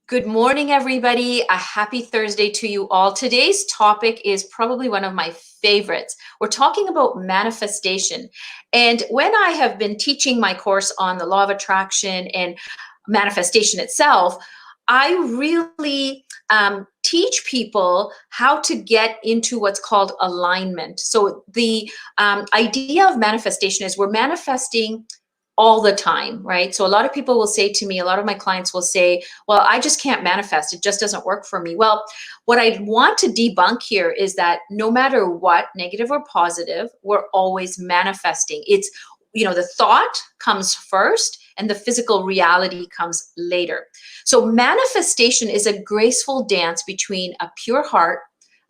Good morning, everybody. A happy Thursday to you all. Today's topic is probably one of my favorites. We're talking about manifestation. And when I have been teaching my course on the law of attraction and manifestation itself, I really teach people how to get into what's called alignment. So, the idea of manifestation is we're manifesting all the time, right? So a lot of people will say to me, a lot of my clients will say, well, I just can't manifest. It just doesn't work for me. Well, what I want to debunk here is that no matter what, negative or positive, we're always manifesting. It's, the thought comes first and the physical reality comes later. So manifestation is a graceful dance between a pure heart,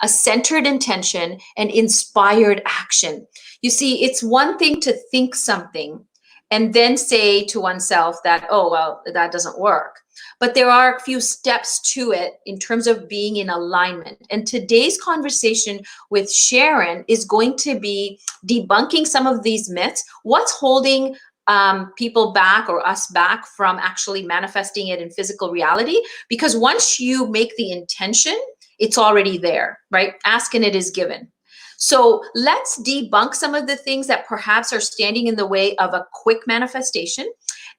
a centered intention, and inspired action. You see, it's one thing to think something and then say to oneself that, oh, well, that doesn't work. But there are a few steps to it in terms of being in alignment. And today's conversation with Sharon is going to be debunking some of these myths. What's holding people back or us back from actually manifesting it in physical reality? Because once you make the intention, it's already there, right? Ask and it is given. So let's debunk some of the things that perhaps are standing in the way of a quick manifestation.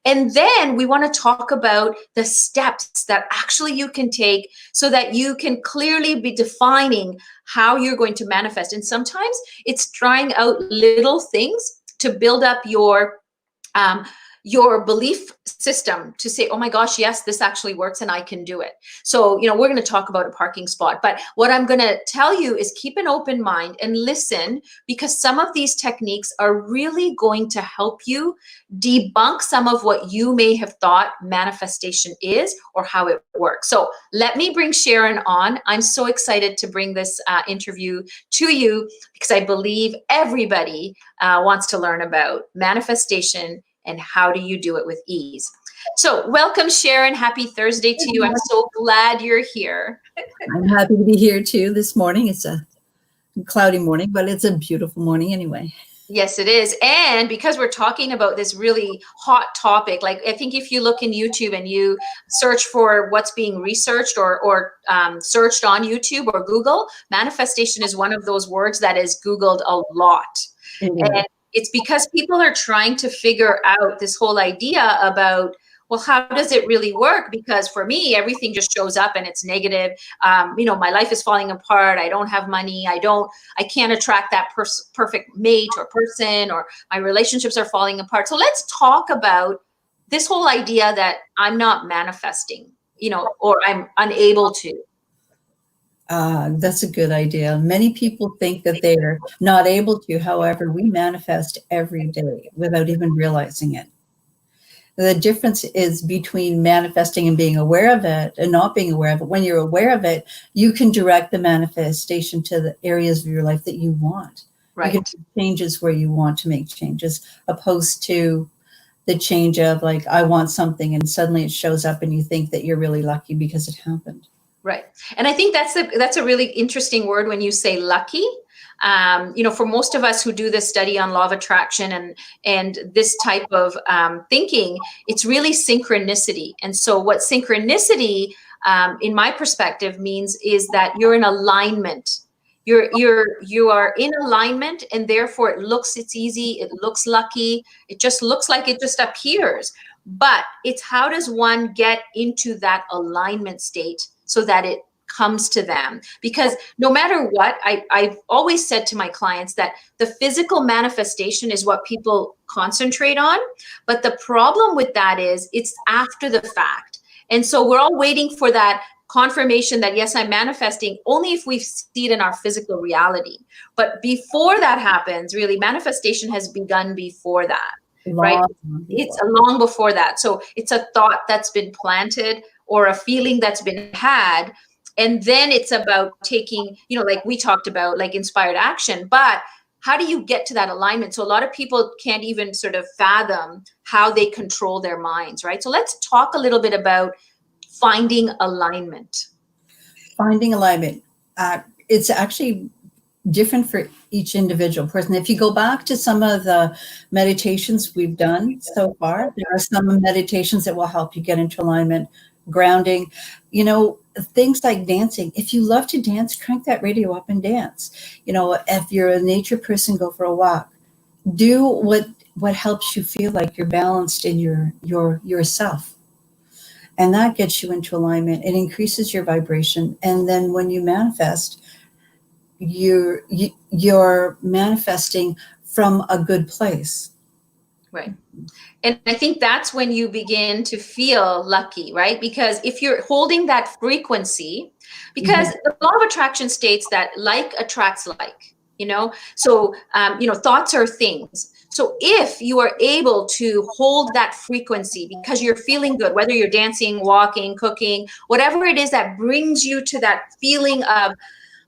And then we want to talk about the steps that actually you can take so that you can clearly be defining how you're going to manifest. And sometimes it's trying out little things to build up your belief system to say, oh my gosh, yes, this actually works and I can do it. So, we're going to talk about a parking spot, but what I'm going to tell you is keep an open mind and listen, because some of these techniques are really going to help you debunk some of what you may have thought manifestation is or how it works. So let me bring Sharon on. I'm so excited to bring this interview to you because I believe everybody wants to learn about manifestation and how do you do it with ease. So welcome, Sharon. Happy Thursday to you. I'm so glad you're here. I'm happy to be here too this morning. It's a cloudy morning, but it's a beautiful morning anyway. Yes, it is. And because we're talking about this really hot topic, like I think if you look in YouTube and you search for what's being researched or searched on YouTube or Google, manifestation is one of those words that is Googled a lot. And it's because people are trying to figure out this whole idea about, well, how does it really work? Because for me, everything just shows up and it's negative. My life is falling apart. I don't have money. I can't attract that perfect mate or person, or my relationships are falling apart. So let's talk about this whole idea that I'm not manifesting, or I'm unable to. That's a good idea. Many people think that they're not able to. However, we manifest every day without even realizing it. The difference is between manifesting and being aware of it and not being aware of it. When you're aware of it, you can direct the manifestation to the areas of your life that you want. Right. You can make changes where you want to make changes, opposed to the change of like, I want something and suddenly it shows up and you think that you're really lucky because it happened. Right. And I think that's a really interesting word when you say lucky. For most of us who do this study on law of attraction and this type of thinking, it's really synchronicity. And so what synchronicity, in my perspective, means is that you're in alignment. You are in alignment, and therefore it's easy. It looks lucky. It just looks like it just appears. But it's how does one get into that alignment state so that it comes to them? Because no matter what, I've always said to my clients that the physical manifestation is what people concentrate on. But the problem with that is it's after the fact. And so we're all waiting for that confirmation that, yes, I'm manifesting, only if we see it in our physical reality. But before that happens, really, manifestation has begun before that. Right? It's long before that. So it's a thought that's been planted or a feeling that's been had. And then it's about taking, like we talked about, like inspired action. But how do you get to that alignment? So a lot of people can't even sort of fathom how they control their minds, right? So let's talk a little bit about finding alignment. Finding alignment. It's actually different for each individual person. If you go back to some of the meditations we've done so far, there are some meditations that will help you get into alignment grounding, things like dancing. If you love to dance, crank that radio up and dance. If you're a nature person, go for a walk. Do what helps you feel like you're balanced in yourself. And that gets you into alignment. It increases your vibration. And then when you manifest, you're manifesting from a good place. Right. And I think that's when you begin to feel lucky, right? Because if you're holding that frequency, because the law of attraction states that like attracts like, so, thoughts are things. So if you are able to hold that frequency because you're feeling good, whether you're dancing, walking, cooking, whatever it is that brings you to that feeling of,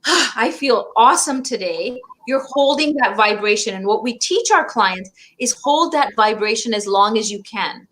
I feel awesome today, you're holding that vibration. And what we teach our clients is hold that vibration as long as you can,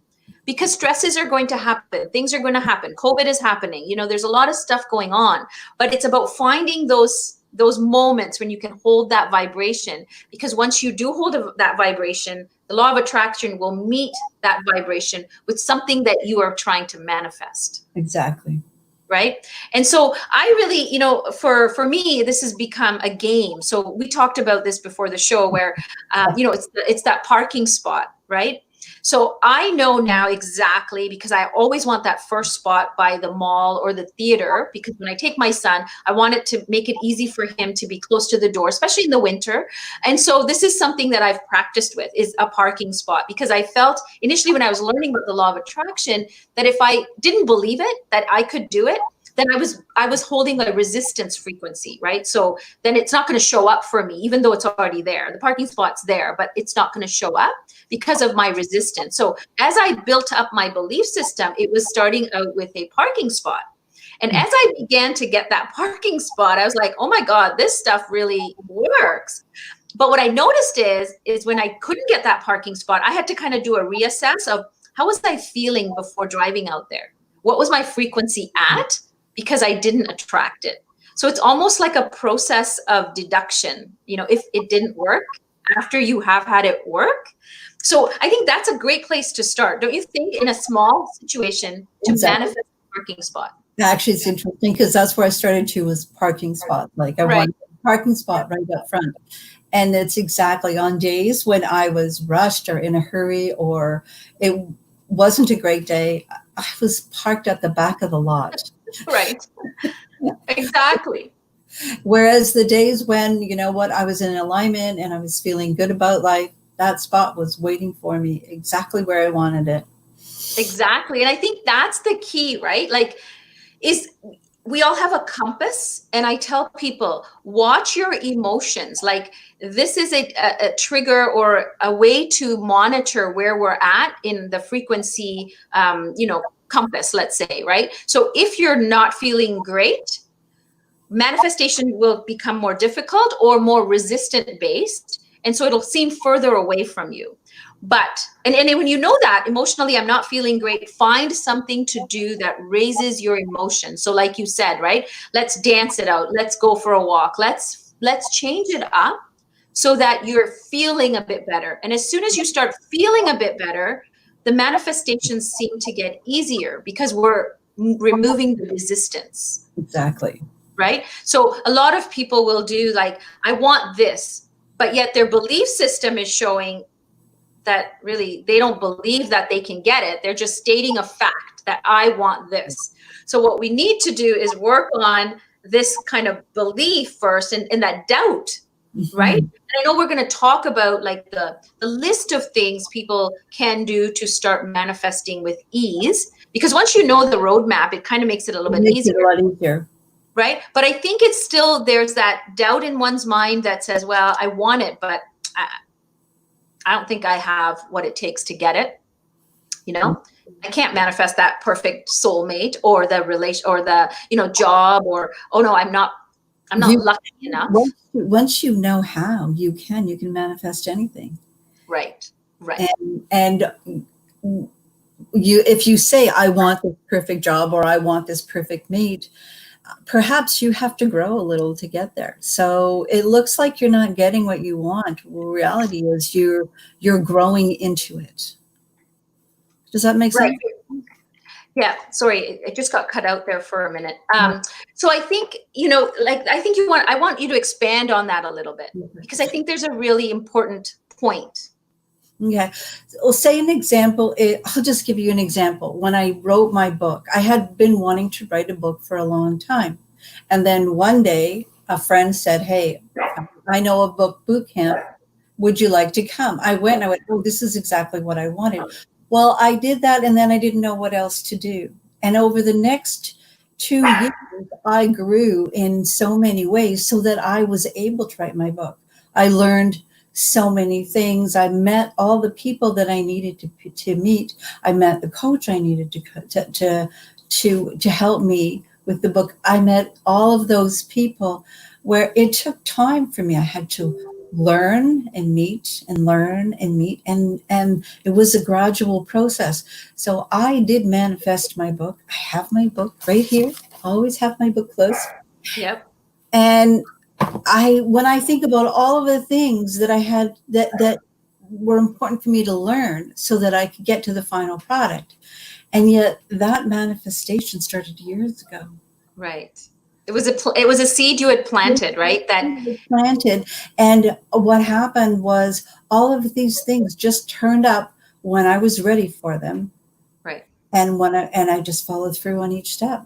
because stresses are going to happen. Things are going to happen. COVID is happening. There's a lot of stuff going on, but it's about finding those moments when you can hold that vibration, because once you do hold that vibration, the law of attraction will meet that vibration with something that you are trying to manifest. Exactly. Right. And so I really, for me, this has become a game. So we talked about this before the show where, it's that parking spot, right? So I know now exactly, because I always want that first spot by the mall or the theater, because when I take my son, I want it to make it easy for him to be close to the door, especially in the winter. And so this is something that I've practiced with, is a parking spot, because I felt initially when I was learning about the law of attraction, that if I didn't believe it, that I could do it, then I was holding a resistance frequency, right? So then it's not going to show up for me, even though it's already there. The parking spot's there, but it's not going to show up because of my resistance. So as I built up my belief system, it was starting out with a parking spot. And as I began to get that parking spot, I was like, oh my God, this stuff really works. But what I noticed is when I couldn't get that parking spot, I had to kind of do a reassess of how was I feeling before driving out there? What was my frequency at? Because I didn't attract it. So it's almost like a process of deduction, if it didn't work after you have had it work. So I think that's a great place to start. Don't you think, in a small situation to manifest a parking spot? Actually, it's interesting because that's where I started to, was parking spot. Like I wanted a parking spot right up front. And it's exactly on days when I was rushed or in a hurry, or it wasn't a great day, I was parked at the back of the lot. Right. Exactly. Whereas the days when, I was in alignment and I was feeling good about life, that spot was waiting for me exactly where I wanted it. Exactly. And I think that's the key, right? We all have a compass, and I tell people, watch your emotions. Like, this is a trigger or a way to monitor where we're at in the frequency, compass, let's say, right? So if you're not feeling great, manifestation will become more difficult or more resistant based. And so it'll seem further away from you. But, and when you know that emotionally, I'm not feeling great, find something to do that raises your emotion. So like you said, right? Let's dance it out. Let's go for a walk. Let's change it up so that you're feeling a bit better. And as soon as you start feeling a bit better, the manifestations seem to get easier because we're removing the resistance. Exactly. Right? So a lot of people will do like, I want this, but yet their belief system is showing that really they don't believe that they can get it. They're just stating a fact that I want this. So what we need to do is work on this kind of belief first, and that doubt, right? And I know we're going to talk about like the list of things people can do to start manifesting with ease, because once you know the roadmap, it kind of makes it a little bit easier. A lot easier. Right? But I think it's still, there's that doubt in one's mind that says, well, I want it, but I don't think I have what it takes to get it. I can't manifest that perfect soulmate or the relation or the, job, or, oh no, I'm not lucky enough. Once you know how, you can manifest anything. Right. And if you say, I want this perfect job, or I want this perfect mate, perhaps you have to grow a little to get there. So it looks like you're not getting what you want. Well, reality is you're growing into it. Does that make sense? Yeah, sorry, it just got cut out there for a minute. So I think, I think I want you to expand on that a little bit, because I think there's a really important point. Okay. Well, say an example. I'll just give you an example. When I wrote my book, I had been wanting to write a book for a long time. And then one day a friend said, "Hey, I know a book boot camp. Would you like to come?" I went and I went, "Oh, this is exactly what I wanted." Well, I did that, and then I didn't know what else to do. And over the next 2 years, I grew in so many ways so that I was able to write my book. I learned so many things. I met all the people that I needed to meet. I met the coach I needed to help me with the book. I met all of those people where it took time for me. I had to learn and meet and learn and meet, and it was a gradual process. So I did manifest my book. I have my book right here. Always have my book close. Yep. And when I think about all of the things that I had that were important for me to learn so that I could get to the final product, and yet that manifestation started years ago. Right. It was a seed you had planted, right? That planted, and what happened was all of these things just turned up when I was ready for them. Right. And I just followed through on each step.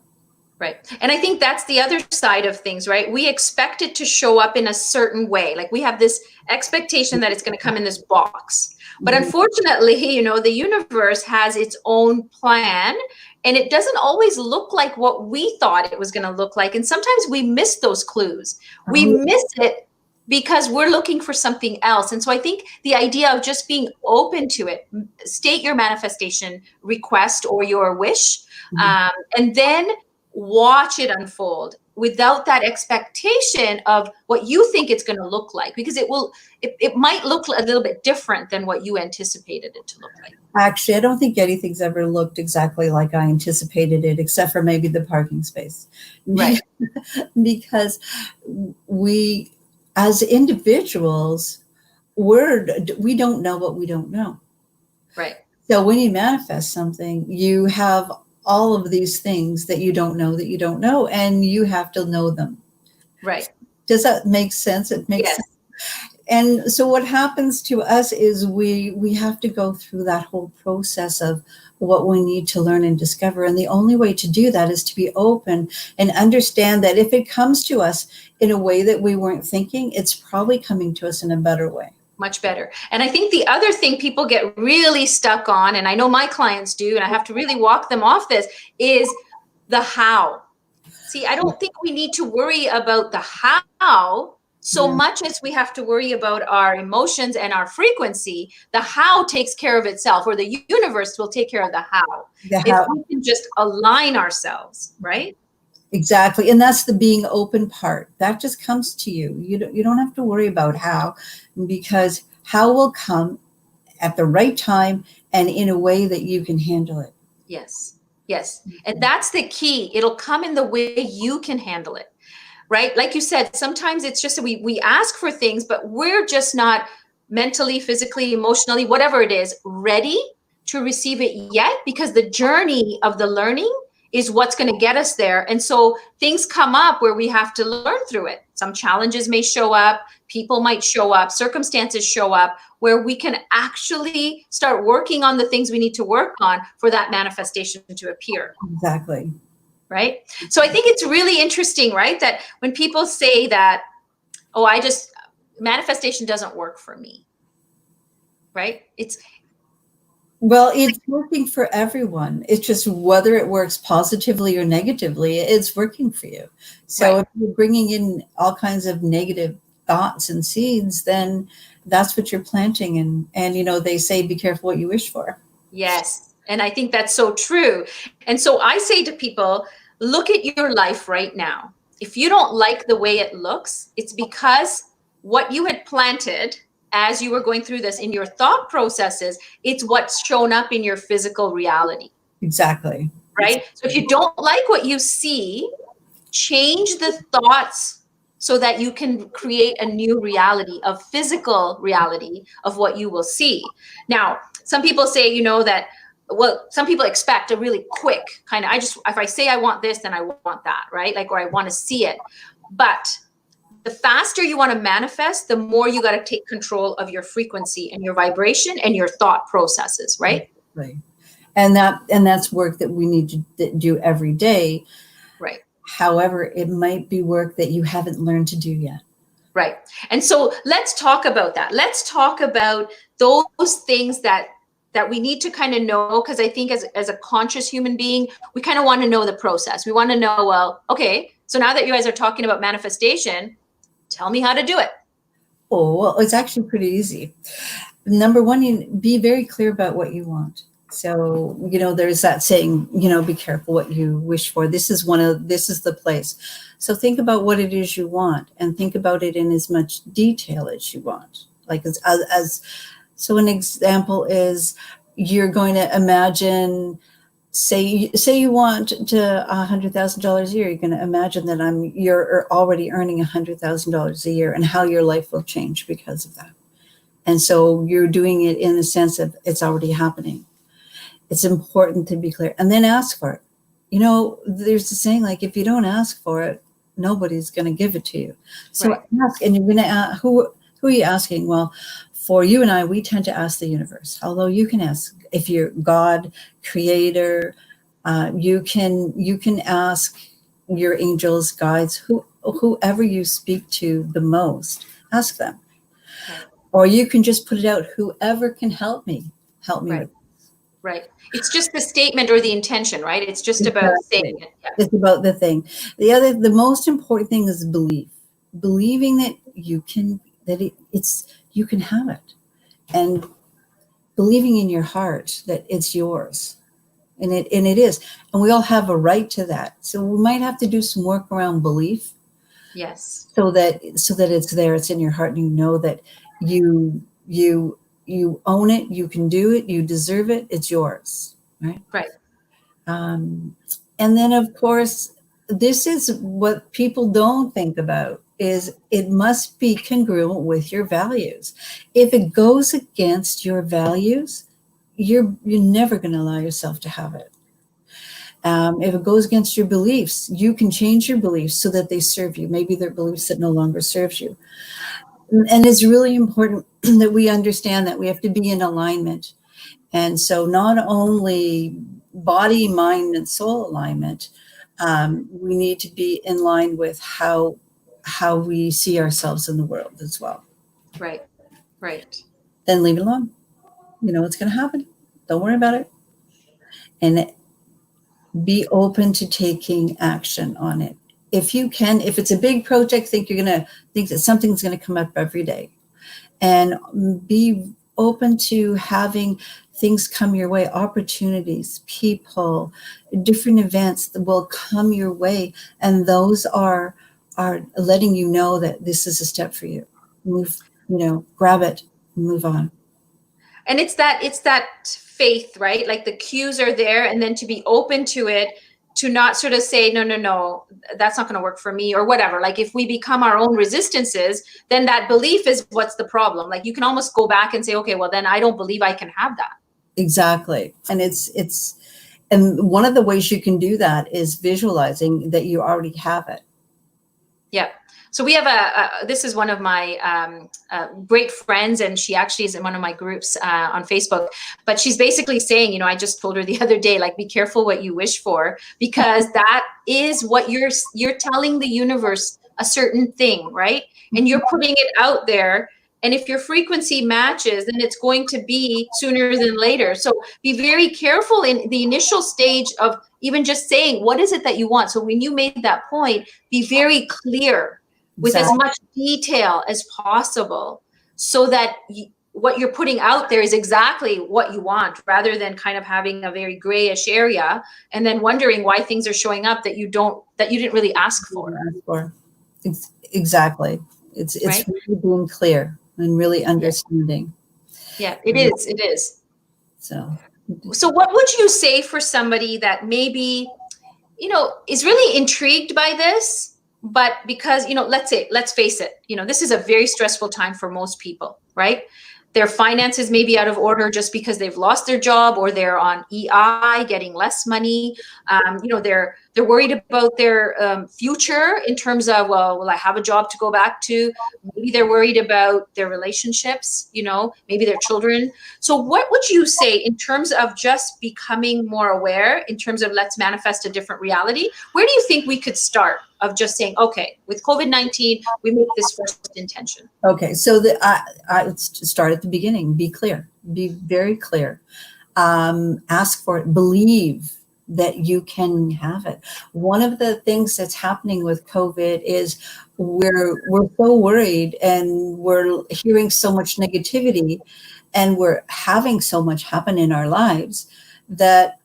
Right. And I think that's the other side of things, right? We expect it to show up in a certain way. Like we have this expectation that it's going to come in this box. But unfortunately, the universe has its own plan, and it doesn't always look like what we thought it was going to look like. And sometimes we miss those clues. We miss it because we're looking for something else. And so I think the idea of just being open to it, state your manifestation request or your wish, and then watch it unfold without that expectation of what you think it's going to look like, because it might look a little bit different than what you anticipated it to look like. Actually, I don't think anything's ever looked exactly like I anticipated it, except for maybe the parking space. Right. Because we, as individuals, we don't know what we don't know. Right. So when you manifest something, you have all of these things that you don't know, and you have to know them. Right. Does that make sense? It makes sense. And so what happens to us is we have to go through that whole process of what we need to learn and discover. And the only way to do that is to be open and understand that if it comes to us in a way that we weren't thinking, it's probably coming to us in a better way. Much better. And I think the other thing people get really stuck on, and I know my clients do, and I have to really walk them off this, is the how. See, I don't think we need to worry about the how so much as we have to worry about our emotions and our frequency. The how takes care of itself, or the universe will take care of the how. If we can just align ourselves, right? Exactly. And that's the being open part. That just comes to you. You don't have to worry about how, because how will come at the right time and in a way that you can handle it. Yes. Yes. And that's the key. It'll come in the way you can handle it, right? Like you said, sometimes it's just that we ask for things, but we're just not mentally, physically, emotionally, whatever it is, ready to receive it yet, because the journey of the learning is what's going to get us there. And so things come up where we have to learn through it. Some challenges may show up, people might show up, circumstances show up, where we can actually start working on the things we need to work on for that manifestation to appear. Exactly. Right? So I think it's really interesting, right? That when people say that, oh, manifestation doesn't work for me, right? Well, it's working for everyone. It's just whether it works positively or negatively, it's working for you. So if you're bringing in all kinds of negative thoughts and seeds, then that's what you're planting. And they say, be careful what you wish for. Yes. And I think that's so true. And so I say to people, look at your life right now. If you don't like the way it looks, it's because what you had planted as you were going through this in your thought processes, it's what's shown up in your physical reality. Exactly. Right? So if you don't like what you see, change the thoughts so that you can create a new reality, of physical reality of what you will see. Now, some people say, that well, some people expect a really quick kind of, if I say I want this, then I want that, right? Like, or I want to see it. But the faster you want to manifest, the more you got to take control of your frequency and your vibration and your thought processes, right? Right. And that's work that we need to do every day. Right. However, it might be work that you haven't learned to do yet. Right. And so let's talk about that. Let's talk about those things that we need to kind of know, because I think as a conscious human being, we kind of want to know the process. We want to know, well, okay, so now that you guys are talking about manifestation, tell me how to do it. Oh, well, it's actually pretty easy. Number one, you be very clear about what you want. So, there's that saying, be careful what you wish for. This is the place. So think about what it is you want, and think about it in as much detail as you want. Like so an example is, you're going to imagine, say you want to $100,000 a year. You're going to imagine that you're already earning $100,000 a year, and how your life will change because of that. And so you're doing it in the sense of it's already happening. It's important to be clear, and then ask for it. There's a saying, like, if you don't ask for it, nobody's going to give it to you. So right. Ask, and you're going to ask, who are you asking? Well, for you and I, we tend to ask the universe. Although you can ask, if you're God, creator, you can ask your angels, guides, whoever you speak to the most. Ask them. Right. Or you can just put it out, whoever can help me right. with this. Right. It's just the statement or the intention, right? It's just about saying it. Yeah. It's about the thing. The most important thing is belief. Believing that you can have it, and believing in your heart that it's yours, and it is. And we all have a right to that. So we might have to do some work around belief. Yes. So that it's there. It's in your heart, and you know that you own it, you can do it, you deserve it, it's yours, right? Right. And then, of course, this is what people don't think about, is it must be congruent with your values. If it goes against your values, you're never going to allow yourself to have it. If it goes against your beliefs, you can change your beliefs so that they serve you. Maybe they're beliefs that no longer serves you. And it's really important that we understand that we have to be in alignment. And so not only body, mind, and soul alignment, we need to be in line with how we see ourselves in the world as well. Right. Right. Then leave it alone. You know what's going to happen. Don't worry about it. And be open to taking action on it. If you can, if it's a big project, think that something's going to come up every day, and be open to having things come your way, opportunities, people, different events that will come your way. And those are letting you know that this is a step for you. Grab it, move on. And it's that faith, right? Like the cues are there, and then to be open to it, to not sort of say, no, that's not going to work for me, or whatever. Like if we become our own resistances, then that belief is what's the problem. Like you can almost go back and say, okay, well then I don't believe I can have that. Exactly. And and one of the ways you can do that is visualizing that you already have it. Yeah. So we have this is one of my great friends, and she actually is in one of my groups on Facebook, but she's basically saying, I just told her the other day, like, be careful what you wish for, because that is what you're telling the universe a certain thing, right? And you're putting it out there. And if your frequency matches, then it's going to be sooner than later. So be very careful in the initial stage of even just saying, what is it that you want? So when you made that point, be very clear with as much detail as possible, so that what you're putting out there is exactly what you want, rather than kind of having a very grayish area and then wondering why things are showing up that you didn't really ask for. Exactly. It's right? Really being clear and really understanding. Yeah, it is. So what would you say for somebody that maybe, is really intrigued by this, but because, let's face it, this is a very stressful time for most people, right? their finances may be out of order just because they've lost their job, or they're on EI getting less money. They're worried about their future in terms of, well, will I have a job to go back to? Maybe they're worried about their relationships, maybe their children. So what would you say in terms of just becoming more aware, in terms of let's manifest a different reality? Where do you think we could start of just saying, okay, with COVID-19, we make this first intention? Okay, so I would start at the beginning. Be clear. Be very clear. Ask for it. Believe that you can have it. One of the things that's happening with COVID is we're so worried, and we're hearing so much negativity, and we're having so much happen in our lives that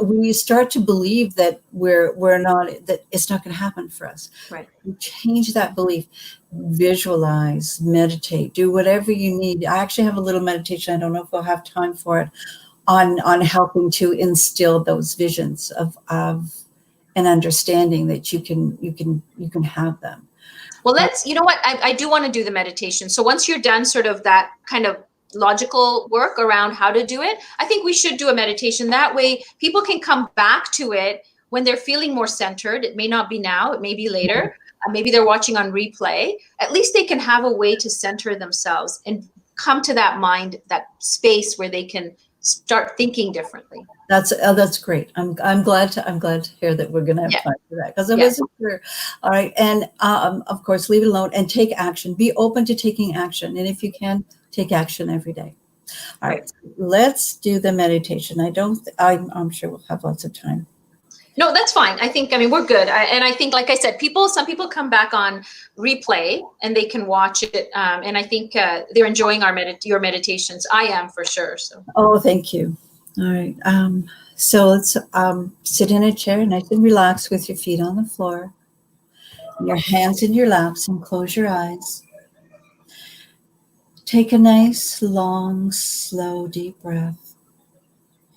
we start to believe that that it's not going to happen for us. Right. You change that belief. Visualize, meditate, do whatever you need. I actually have a little meditation. I don't know if we'll have time for it, on helping to instill those visions of an understanding that you can have them. Well, you know what, I do want to do the meditation. So once you're done sort of that kind of logical work around how to do it, I think we should do a meditation. That way people can come back to it when they're feeling more centered. It may not be now, it may be later. Maybe they're watching on replay. At least they can have a way to center themselves and come to that mind, that space where they can start thinking differently. That's great. I'm glad to hear that we're going to have time for that, because I wasn't sure. All right, and of course, leave it alone and take action. Be open to taking action, and if you can, take action every day. All right, let's do the meditation. I'm sure we'll have lots of time. No, that's fine. I mean, we're good. And I think, like I said, some people come back on replay and they can watch it. And I think they're enjoying your meditations. I am, for sure. So. Oh, thank you. All right. So let's sit in a chair, nice and relaxed, with your feet on the floor, your hands in your laps, and close your eyes. Take a nice, long, slow, deep breath.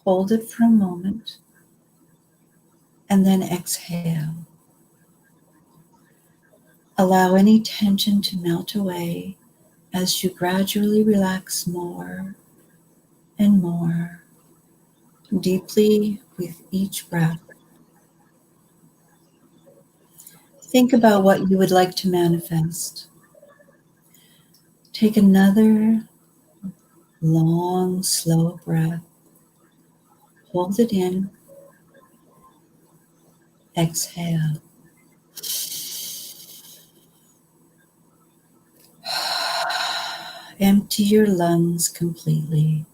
Hold it for a moment, and then exhale. Allow any tension to melt away as you gradually relax more and more deeply with each breath. Think about what you would like to manifest. Take another long, slow breath. Hold it in. Exhale. Empty your lungs completely.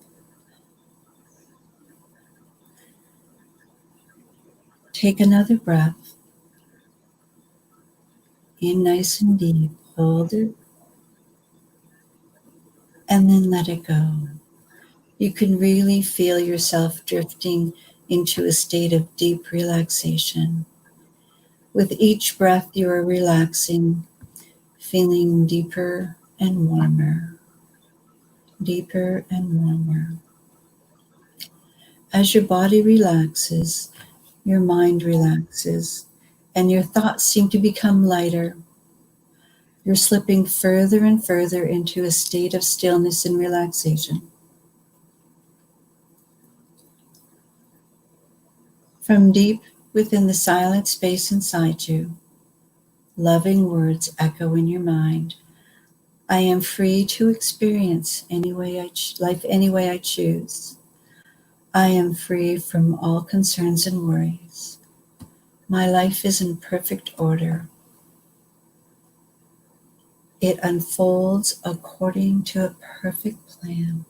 Take another breath. In nice and deep. Hold it. And then let it go. You can really feel yourself drifting into a state of deep relaxation. With each breath, you are relaxing, feeling deeper and warmer. Deeper and warmer. As your body relaxes, your mind relaxes, and your thoughts seem to become lighter. You're slipping further and further into a state of stillness and relaxation. From deep within the silent space inside you, loving words echo in your mind. I am free to experience life any way I choose. I am free from all concerns and worries. My life is in perfect order. It unfolds according to a perfect plan.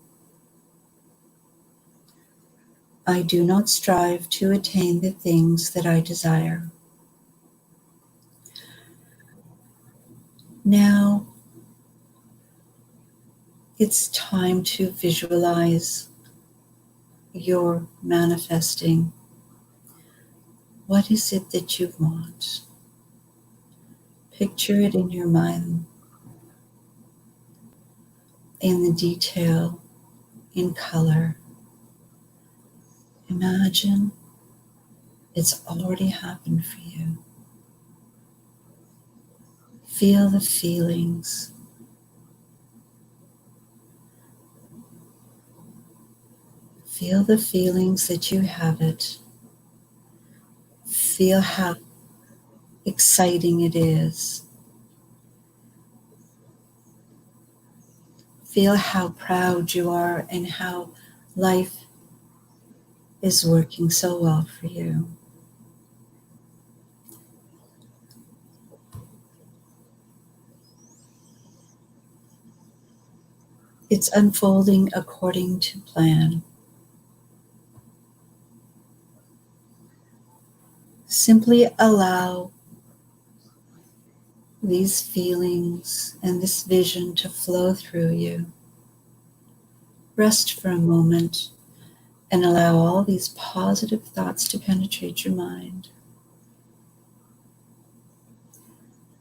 I do not strive to attain the things that I desire. Now, it's time to visualize your manifesting. What is it that you want? Picture it in your mind, in the detail, in color. Imagine it's already happened for you. Feel the feelings. Feel the feelings that you have it. Feel how exciting it is. Feel how proud you are and how life is working so well for you. It's unfolding according to plan. Simply allow these feelings and this vision to flow through you. Rest for a moment and allow all these positive thoughts to penetrate your mind.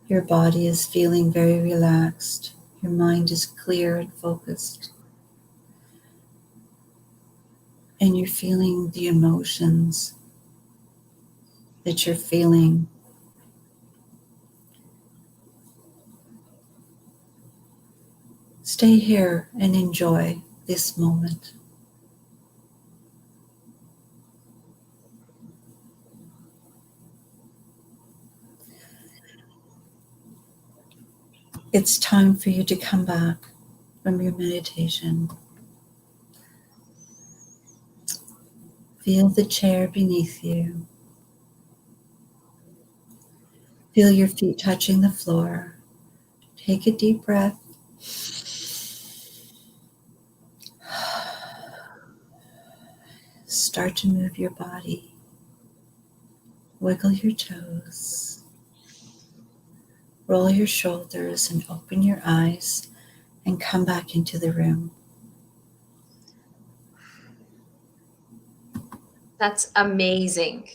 Your body is feeling very relaxed. Your mind is clear and focused. And you're feeling the emotions that you're feeling. Stay here and enjoy this moment. It's time for you to come back from your meditation. Feel the chair beneath you. Feel your feet touching the floor. Take a deep breath. Start to move your body. Wiggle your toes. Roll your shoulders and open your eyes and come back into the room. That's amazing.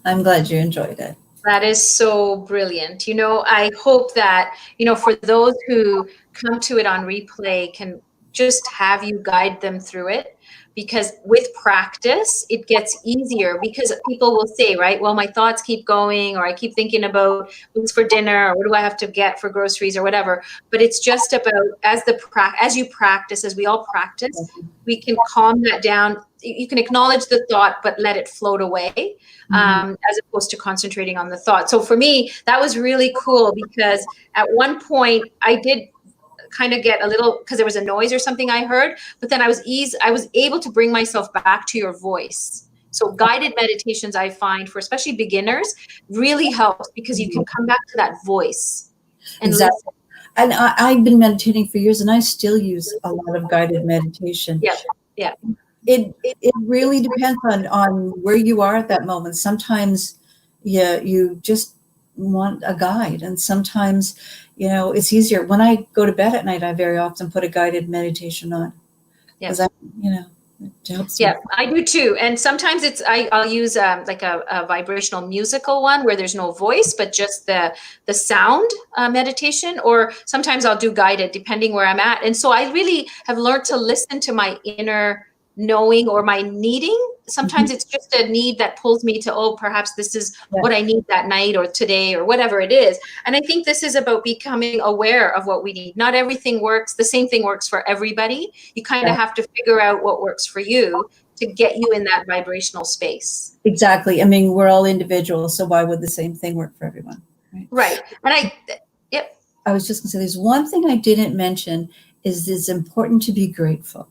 I'm glad you enjoyed it. That is so brilliant. I hope that, for those who come to it on replay can just have you guide them through it, because with practice, it gets easier, because people will say, right, well, my thoughts keep going, or I keep thinking about what's for dinner, or what do I have to get for groceries or whatever. But it's just about as you practice, as we all practice, we can calm that down. You can acknowledge the thought, but let it float away, as opposed to concentrating on the thought. So for me, that was really cool, because at one point I did kind of get a little, because there was a noise or something I heard, but then I was able to bring myself back to your voice. So guided meditations, I find, for especially beginners, really helps, because you can come back to that voice and Exactly. listen. And I've been meditating for years, and I still use a lot of guided meditation. Yeah. It really depends on where you are at that moment. Sometimes you just want a guide, and sometimes it's easier. When I go to bed at night, I very often put a guided meditation on, because it helps me. Yeah, I do too. And sometimes I'll use like a vibrational musical one where there's no voice, but just the sound meditation, or sometimes I'll do guided depending where I'm at. And so I really have learned to listen to my inner knowing or my needing. Sometimes it's just a need that pulls me to, oh, perhaps this is what I need that night or today or whatever it is. And I think this is about becoming aware of what we need. Not everything works. The same thing works for everybody. You kind of have to figure out what works for you to get you in that vibrational space. Exactly. I mean, we're all individuals, so why would the same thing work for everyone? Right. And I was just going to say, there's one thing I didn't mention, is it's important to be grateful.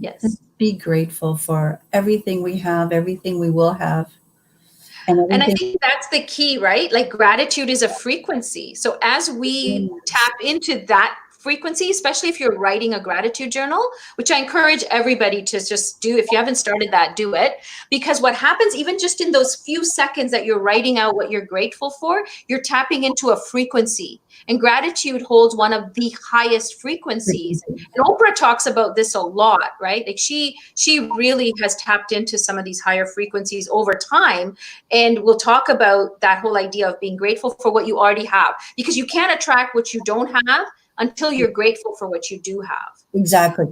Yes. Be grateful for everything we have, everything we will have. And I think that's the key, right? Like, gratitude is a frequency. So as we tap into that frequency, especially if you're writing a gratitude journal, which I encourage everybody to just do. If you haven't started that, do it. Because what happens, even just in those few seconds that you're writing out what you're grateful for, you're tapping into a frequency. And gratitude holds one of the highest frequencies. And Oprah talks about this a lot, right? Like she really has tapped into some of these higher frequencies over time. And we'll talk about that whole idea of being grateful for what you already have, because you can't attract what you don't have until you're grateful for what you do have. Exactly.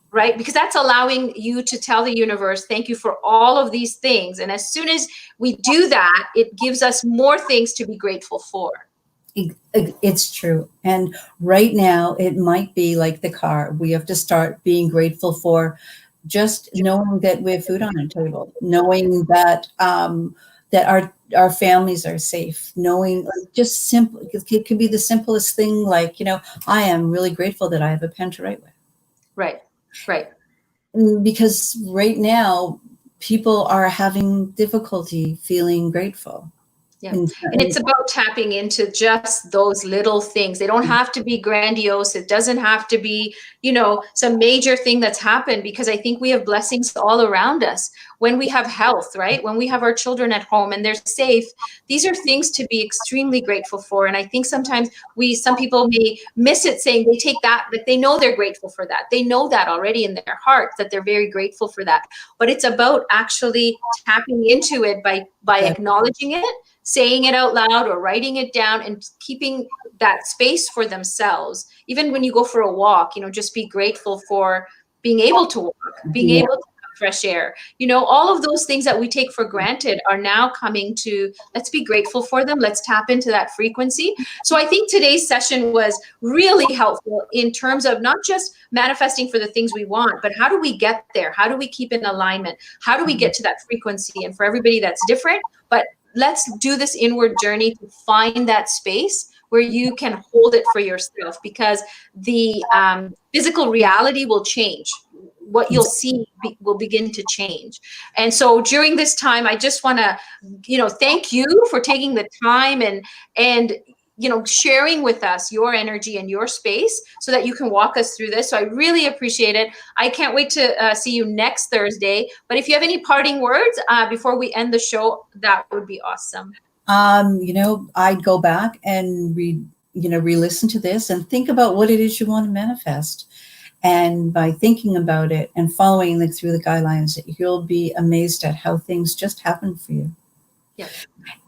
Right? Because that's allowing you to tell the universe, thank you for all of these things. And as soon as we do that, it gives us more things to be grateful for. It's true. And right now, it might be like the car. We have to start being grateful for just knowing that we have food on our table, knowing that that our families are safe, knowing like just simple. It could be the simplest thing, like I am really grateful that I have a pen to write with. Right. Right. Because right now, people are having difficulty feeling grateful. Yeah. And, And it's about tapping into just those little things. They don't have to be grandiose. It doesn't have to be, some major thing that's happened, because I think we have blessings all around us. When we have health, right? When we have our children at home and they're safe, these are things to be extremely grateful for. And I think sometimes some people may miss it, saying they take that they know they're grateful for that. They know that already in their heart, that they're very grateful for that. But it's about actually tapping into it by acknowledging it, saying it out loud or writing it down, and keeping that space for themselves. Even when you go for a walk, just be grateful for being able to walk, being yeah, able to have fresh air. All of those things that we take for granted are now coming to, let's be grateful for them. Let's tap into that frequency. So I think today's session was really helpful in terms of not just manifesting for the things we want, but how do we get there? How do we keep in alignment? How do we get to that frequency? And for everybody, that's different, but let's do this inward journey to find that space where you can hold it for yourself, because the physical reality will change. What you'll see will begin to change. And so during this time, I just want to, thank you for taking the time and sharing with us your energy and your space so that you can walk us through this. So I really appreciate it. I can't wait to see you next Thursday. But if you have any parting words before we end the show, that would be awesome. I'd go back and re-listen to this and think about what it is you want to manifest. And by thinking about it and following through the guidelines, you'll be amazed at how things just happen for you. Yeah.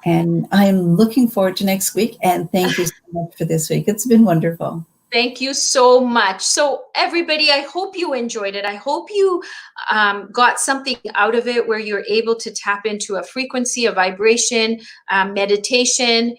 And I'm looking forward to next week. And thank you so much for this week. It's been wonderful. Thank you so much. So everybody, I hope you enjoyed it. I hope you got something out of it where you're able to tap into a frequency, a vibration, meditation,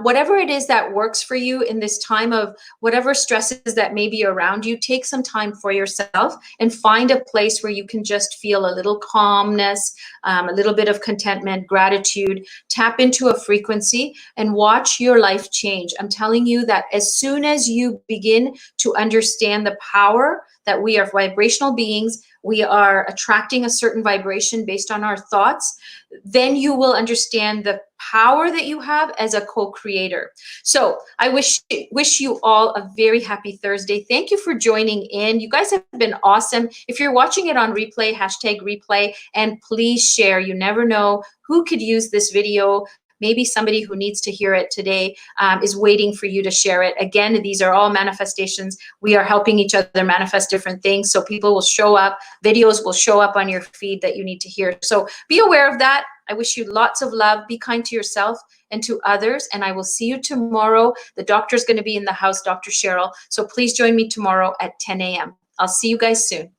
whatever it is that works for you in this time of whatever stresses that may be around you. Take some time for yourself and find a place where you can just feel a little calmness, a little bit of contentment, gratitude. Tap into a frequency and watch your life change. I'm telling you that as soon as you begin to understand the power that we are vibrational beings, we are attracting a certain vibration based on our thoughts, then you will understand the power that you have as a co-creator. So I wish you all a very happy Thursday. Thank you for joining in. You guys have been awesome. If you're watching it on replay, #replay, and please share. You never know who could use this video. Maybe somebody who needs to hear it today is waiting for you to share it. Again, these are all manifestations. We are helping each other manifest different things. So people will show up, videos will show up on your feed that you need to hear. So be aware of that. I wish you lots of love. Be kind to yourself and to others. And I will see you tomorrow. The doctor's going to be in the house, Dr. Cheryl. So please join me tomorrow at 10 a.m. I'll see you guys soon.